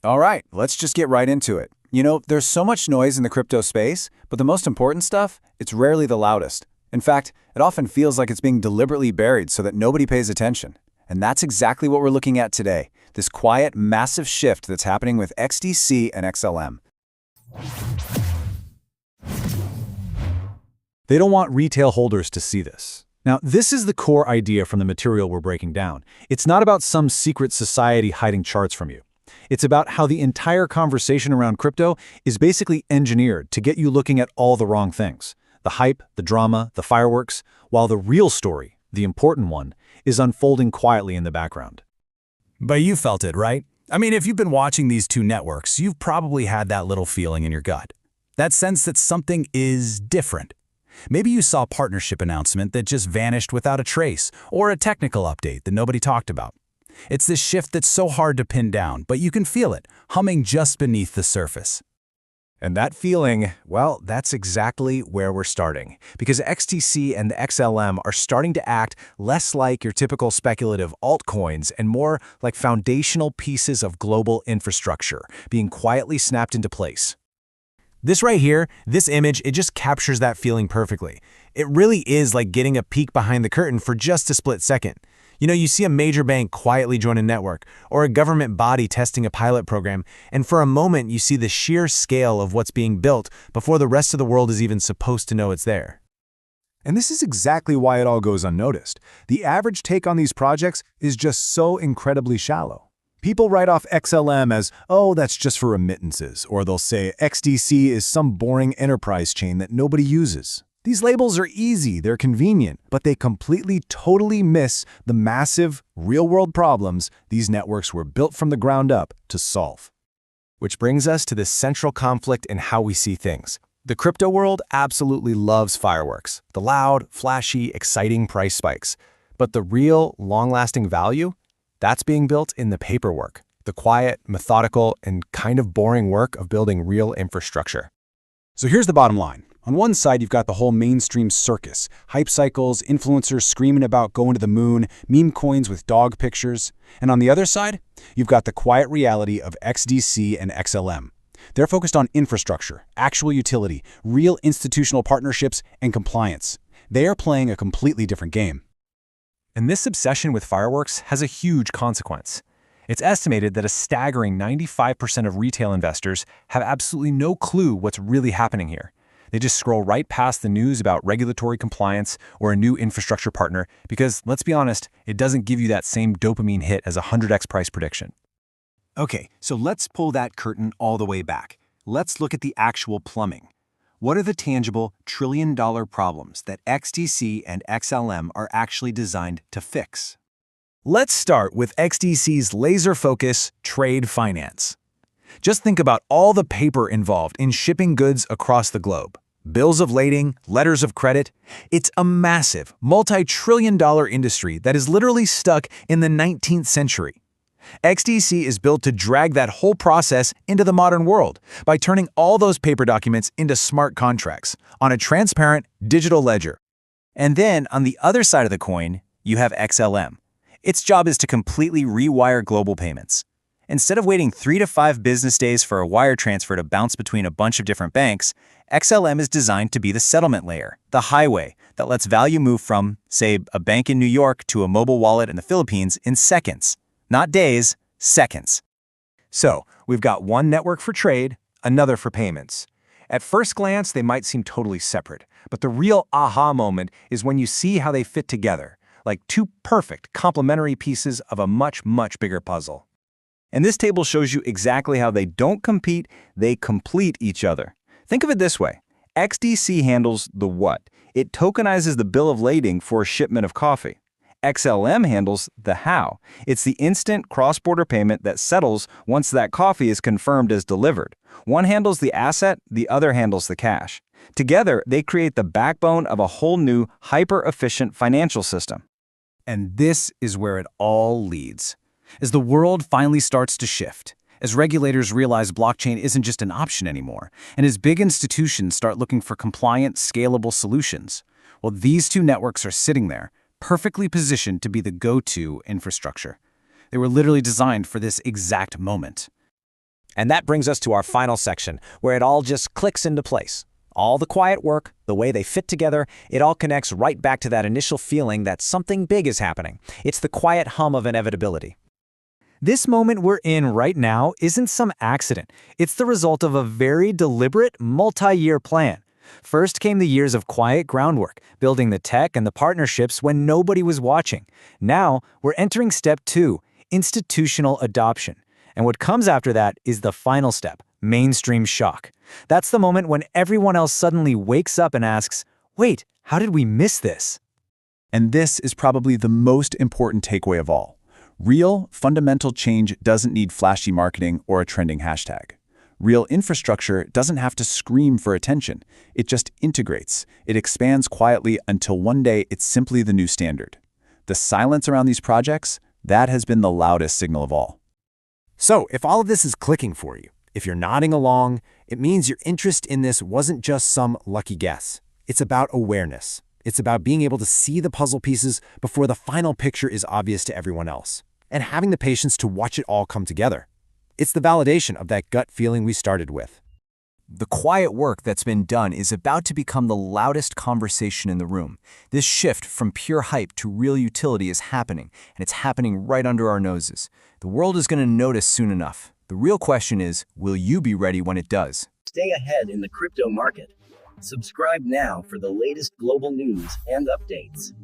All right, let's just get right into it. There's so much noise in the crypto space, but the most important stuff, it's rarely the loudest. In fact, it often feels like it's being deliberately buried so that nobody pays attention. And that's exactly what we're looking at today, this quiet, massive shift that's happening with XDC and XLM. They don't want retail holders to see this. Now, this is the core idea from the material we're breaking down. It's not about some secret society hiding charts from you. It's about how the entire conversation around crypto is basically engineered to get you looking at all the wrong things. The hype, the drama, the fireworks, while the real story, the important one, is unfolding quietly in the background. But you felt it, right? I mean, if you've been watching these two networks, you've probably had that little feeling in your gut. That sense that something is different. Maybe you saw a partnership announcement that just vanished without a trace, or a technical update that nobody talked about. It's this shift that's so hard to pin down, but you can feel it, humming just beneath the surface. And that feeling, well, that's exactly where we're starting. Because XDC and the XLM are starting to act less like your typical speculative altcoins and more like foundational pieces of global infrastructure being quietly snapped into place. This right here, this image, it just captures that feeling perfectly. It really is like getting a peek behind the curtain for just a split second. You see a major bank quietly join a network, or a government body testing a pilot program, and for a moment you see the sheer scale of what's being built before the rest of the world is even supposed to know it's there. And this is exactly why it all goes unnoticed. The average take on these projects is just so incredibly shallow. People write off XLM as, oh, that's just for remittances, or they'll say XDC is some boring enterprise chain that nobody uses. These labels are easy, they're convenient, but they completely, totally miss the massive, real-world problems these networks were built from the ground up to solve. Which brings us to this central conflict in how we see things. The crypto world absolutely loves fireworks, the loud, flashy, exciting price spikes. But the real, long-lasting value? That's being built in the paperwork, the quiet, methodical, and kind of boring work of building real infrastructure. So here's the bottom line. On one side, you've got the whole mainstream circus, hype cycles, influencers screaming about going to the moon, meme coins with dog pictures. And on the other side, you've got the quiet reality of XDC and XLM. They're focused on infrastructure, actual utility, real institutional partnerships, and compliance. They are playing a completely different game. And this obsession with fireworks has a huge consequence. It's estimated that a staggering 95% of retail investors have absolutely no clue what's really happening here. They just scroll right past the news about regulatory compliance or a new infrastructure partner because, let's be honest, it doesn't give you that same dopamine hit as a 100x price prediction. Okay, so let's pull that curtain all the way back. Let's look at the actual plumbing. What are the tangible trillion-dollar problems that XDC and XLM are actually designed to fix? Let's start with XDC's laser focus, trade finance. Just think about all the paper involved in shipping goods across the globe. Bills of lading, letters of credit. It's a massive, multi-trillion-dollar industry that is literally stuck in the 19th century. XDC is built to drag that whole process into the modern world by turning all those paper documents into smart contracts on a transparent digital ledger. And then, on the other side of the coin, you have XLM. Its job is to completely rewire global payments. Instead of waiting 3 to 5 business days for a wire transfer to bounce between a bunch of different banks, XLM is designed to be the settlement layer, the highway that lets value move from, say, a bank in New York to a mobile wallet in the Philippines in seconds. Not days, seconds. So, we've got one network for trade, another for payments. At first glance, they might seem totally separate, but the real aha moment is when you see how they fit together, like two perfect, complementary pieces of a much, much bigger puzzle. And this table shows you exactly how they don't compete, they complete each other. Think of it this way. XDC handles the what. It tokenizes the bill of lading for a shipment of coffee. XLM handles the how. It's the instant cross-border payment that settles once that coffee is confirmed as delivered. One handles the asset, the other handles the cash. Together, they create the backbone of a whole new, hyper-efficient financial system. And this is where it all leads. As the world finally starts to shift, as regulators realize blockchain isn't just an option anymore, and as big institutions start looking for compliant, scalable solutions, well, these two networks are sitting there, perfectly positioned to be the go-to infrastructure. They were literally designed for this exact moment. And that brings us to our final section, where it all just clicks into place. All the quiet work, the way they fit together, it all connects right back to that initial feeling that something big is happening. It's the quiet hum of inevitability. This moment we're in right now isn't some accident. It's the result of a very deliberate, multi-year plan. First came the years of quiet groundwork, building the tech and the partnerships when nobody was watching. Now, we're entering step 2, institutional adoption. And what comes after that is the final step, mainstream shock. That's the moment when everyone else suddenly wakes up and asks, wait, how did we miss this? And this is probably the most important takeaway of all. Real, fundamental change doesn't need flashy marketing or a trending hashtag. Real infrastructure doesn't have to scream for attention. It just integrates. It expands quietly until one day it's simply the new standard. The silence around these projects, that has been the loudest signal of all. So, if all of this is clicking for you, if you're nodding along, it means your interest in this wasn't just some lucky guess. It's about awareness. It's about being able to see the puzzle pieces before the final picture is obvious to everyone else, and having the patience to watch it all come together. It's the validation of that gut feeling we started with. The quiet work that's been done is about to become the loudest conversation in the room. This shift from pure hype to real utility is happening, and it's happening right under our noses. The world is going to notice soon enough. The real question is, will you be ready when it does? Stay ahead in the crypto market. Subscribe now for the latest global news and updates.